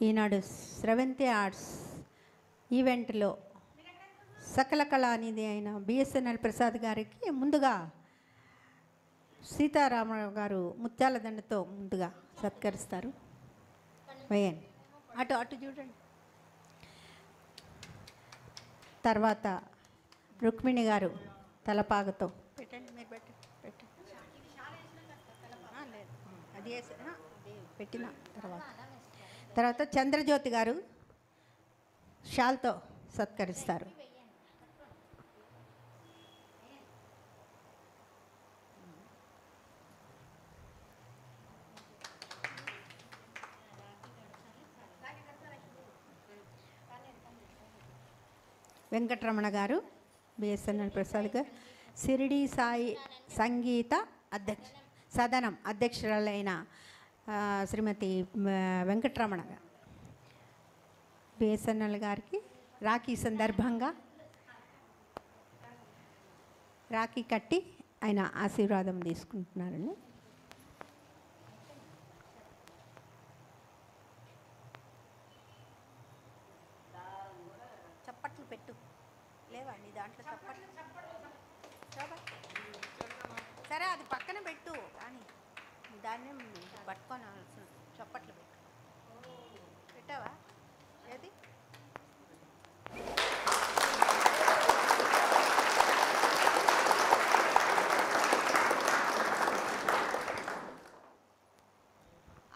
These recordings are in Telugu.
ఈనాడు స్రవంతి ఆర్ట్స్ ఈవెంట్లో సకల కళానిధి అయిన బిఎస్ఎన్ఎల్ ప్రసాద్ గారికి ముందుగా సీతారామరావు గారు ముత్యాల దండతో ముందుగా సత్కరిస్తారు. వేయండి, అటు అటు చూడండి. తర్వాత రుక్మిణి గారు తలపాగతో పెట్టండి, మీరు పెట్టండి లేదు అది పెట్టిన తర్వాత చంద్రజ్యోతి గారు షాల్తో సత్కరిస్తారు. వెంకటరమణ గారు, బిఎస్ఎన్ఎల్ ప్రసాద్ గారు, షిరిడి సాయి సంగీత సదనం అధ్యక్షురాలైన శ్రీమతి వెంకటరమణ గారు బిఎస్ఎన్ఎల్ గారికి రాఖీ సందర్భంగా రాఖీ కట్టి ఆయన ఆశీర్వాదం తీసుకుంటున్నారండి. చప్పట్లు పెట్టు, లేవా నీ దాంట్లో చప్పట్లు? సరే అది పక్కన పెట్టు, కానీ దాన్ని పట్టుకొని చప్పట్లు పెట్టు. పెట్టావా? ఏది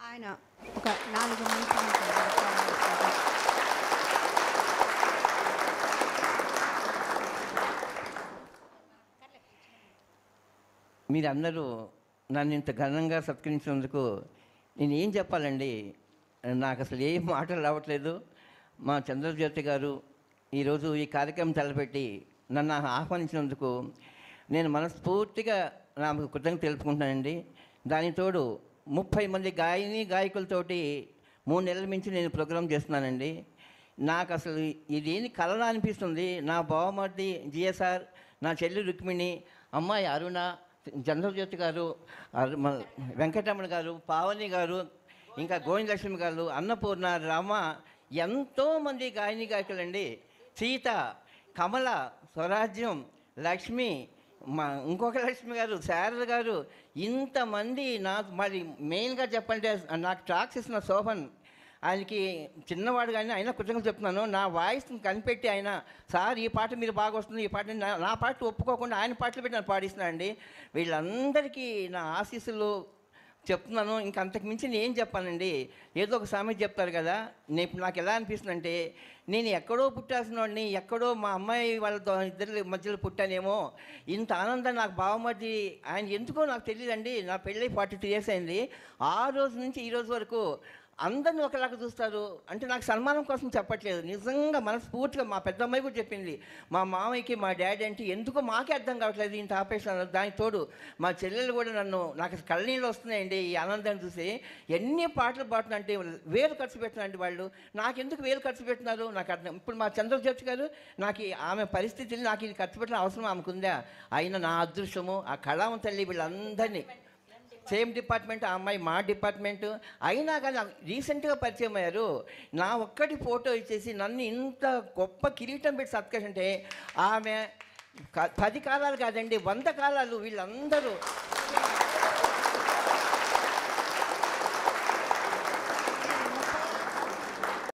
ఆయన ఒక 4 నిమిషాలు మీరందరూ నన్ను ఇంత ఘనంగా సత్కరించినందుకు నేను ఏం చెప్పాలండి, నాకు అసలు ఏం మాటలు రావట్లేదు. మా చంద్రజ్యోతి గారు ఈరోజు ఈ కార్యక్రమం తలపెట్టి నన్ను ఆహ్వానించినందుకు నేను మనస్ఫూర్తిగా నాకు కృతజ్ఞత తెలుపుకుంటున్నానండి. దానితోడు 30 మంది గాయకులతోటి 3 నెలల నుంచి నేను ప్రోగ్రాం చేస్తున్నానండి. నాకు అసలు ఇదేంటి కళలా అనిపిస్తుంది. నా బావమర్ది జిఎస్ఆర్, నా చెల్లి రుక్మిణి, అమ్మాయి అరుణ, చంద్రజ్యోతి గారు, వెంకటరమణ గారు, పావని గారు, ఇంకా గోవిందలక్ష్మి గారు, అన్నపూర్ణ, రమ, ఎంతోమంది గాయకులండి. సీత, కమల, స్వరాజ్యం, లక్ష్మి, ఇంకొక లక్ష్మి గారు, శారద గారు, ఇంతమంది. మరి మెయిన్గా చెప్పంటే నాకు ట్రాక్స్ ఇస్తున్న శోభన్, ఆయనకి చిన్నవాడు కానీ అయినా కృతజ్ఞతలు చెప్తున్నాను. నా వాయిస్ని కనిపెట్టి ఆయన సార్ ఈ పాట మీరు బాగా వస్తుంది, ఈ పాట నా పాటలు ఒప్పుకోకుండా ఆయన పాటలు పెట్టి నన్ను పాడిస్తున్నాను అండి. వీళ్ళందరికీ నా ఆశీస్సులు చెప్తున్నాను. ఇంక అంతకు మించి నేను ఏం చెప్పానండి. ఏదో ఒక సామెత చెప్తారు కదా, నాకు ఎలా అనిపిస్తుందంటే నేను ఎక్కడో పుట్టాల్సిన వాడిని, ఎక్కడో మా అమ్మాయి వాళ్ళ ఇద్దరు మధ్యలో పుట్టానేమో. ఇంత ఆనందం నాకు బావమర్ది ఆయన ఎందుకో నాకు తెలియదండి. నా పెళ్ళి 42 years అయింది. ఆ రోజు నుంచి ఈ రోజు వరకు అందరినీ ఒకలాగా చూస్తారు. అంటే నాకు సన్మానం కోసం చెప్పట్లేదు, నిజంగా మనస్ఫూర్తిగా. మా పెద్ద అమ్మాయి కూడా చెప్పింది, మా మామయ్యకి మా డాడీ అంటే ఎందుకో మాకే అర్థం కావట్లేదు ఇంత ఆపేషన్. దానికి తోడు మా చెల్లెలు కూడా నాకు కళ్ళనీళ్ళు వస్తున్నాయండి ఈ ఆనందాన్ని చూసి. ఎన్ని పాటలు పాడుతుంటే వేలు ఖర్చు పెట్టినండి వాళ్ళు. నాకెందుకు వేలు ఖర్చు పెట్టినారు నాకు అర్థం. ఇప్పుడు మా చంద్రజ్యోతి గారు, నాకు ఆమె పరిస్థితిని నాకు ఇది ఖర్చు పెట్టిన అవసరం ఆమెకుందా? అయినా నా అదృష్టము ఆ కళామ తల్లి వీళ్ళందరినీ, సేమ్ డిపార్ట్మెంట్, ఆ అమ్మాయి మా డిపార్ట్మెంటు అయినా కానీ రీసెంట్గా పరిచయం అయ్యారు. నా ఒక్కటి ఫోటో ఇచ్చేసి నన్ను ఇంత గొప్ప కిరీటం పెట్టి సత్కరించంటే ఆమె 10 కాలాలు కాదండి 100 కాలాలు వీళ్ళందరూ